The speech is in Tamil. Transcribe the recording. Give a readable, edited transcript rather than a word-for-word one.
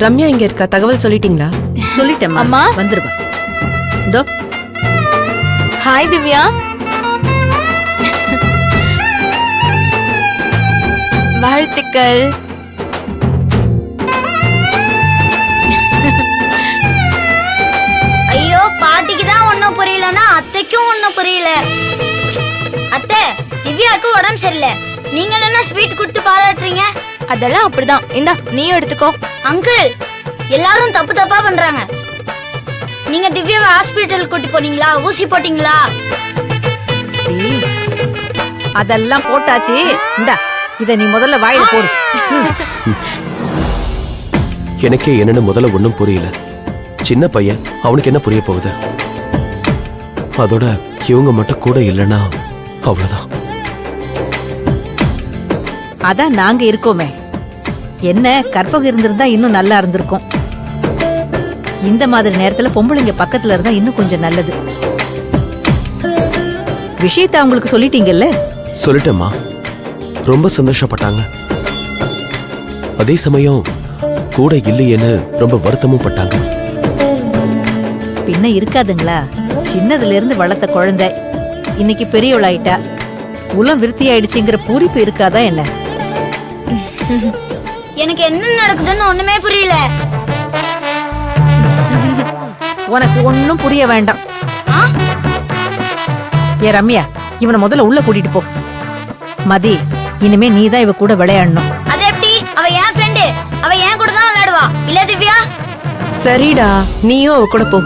ரம்யா இங்க இருக்கா, தகவல் சொல்லிட்டீங்களா? சொல்லிட்டேம்மா. அம்மா. வந்துருவா. இதோ ஹாய் திவ்யா. வாழ்த்துக்கள். ஐயோ, பாட்டிக்கு தான் ஒன்னும் புரியலன்னா அத்தைக்கும் ஒன்னும் புரியல. அத்தை, திவ்யாவுக்கு உடம்பு சரியில்லை, நீங்க என்ன ஸ்வீட் கொடுத்து பாராட்டுறீங்க? அதெல்லாம் அப்படிதான். இந்தா நீயும் எடுத்துக்கோ. அங்கிள், எல்லாரும் தப்பு தப்பா பண்றாங்க. நீங்க திவ்யாவை ஹாஸ்பிட்டல் கூட்டி போனீங்களா? ஊசி போட்டீங்களா? ஏய், அதெல்லாம் போட்டாச்சு. இந்தா இத நீ முதல்ல வாயில போடு. எனக்கே என்னன்னு முதல்ல ஒண்ணும் புரியல. சின்ன பையன், அவனுக்கு என்ன புரிய போகுது? அதோட இவங்க மட்டும் கூட இல்லைன்னா அவ்வளவுதான். அதான் நாங்க இருக்கோமே. என்ன கற்பகம் இருந்திருந்தா இன்னும் நல்லா இருந்திருக்கும். இந்த மாதிரி நேரத்துல பொம்பளைங்க பக்கத்துல இருந்தா இன்னும் கொஞ்சம் நல்லது. விஷயத்தை அவங்களுக்கு சொல்லிட்டீங்கல்ல? சொல்லிட்டேம்மா. ரொம்ப சந்தோஷப்பட்டாங்க. அதே சமயம் கூட இல்லையேன்னு ரொம்ப வருத்தமும் பட்டாங்க. பின்ன இருக்காதுங்களா? சின்னதுல இருந்து வளர்த்த குழந்தை இன்னைக்கு பெரியவளாயிட்டா. உலம் விருத்தி ஆயிடுச்சுங்கிற பூரிப்பு இருக்காதா என்ன? எனக்கு என்ன நடக்குதுன்னு ஒண்ணுமே புரியல. உனக்கு ஒன்னும் புரிய வேண்டாம். ஏ ரம்யா, இவனை முதல்ல உள்ள கூட்டிட்டு போ. மதி, இனிமே நீதான் இவ கூட விளையாடணும். அது எப்படி? அவ என் ஃப்ரெண்டு, அவ என் கூட தான் விளையாடுவா. இல்ல திவ்யா? சரிடா, நீயும் அவ கூட போ.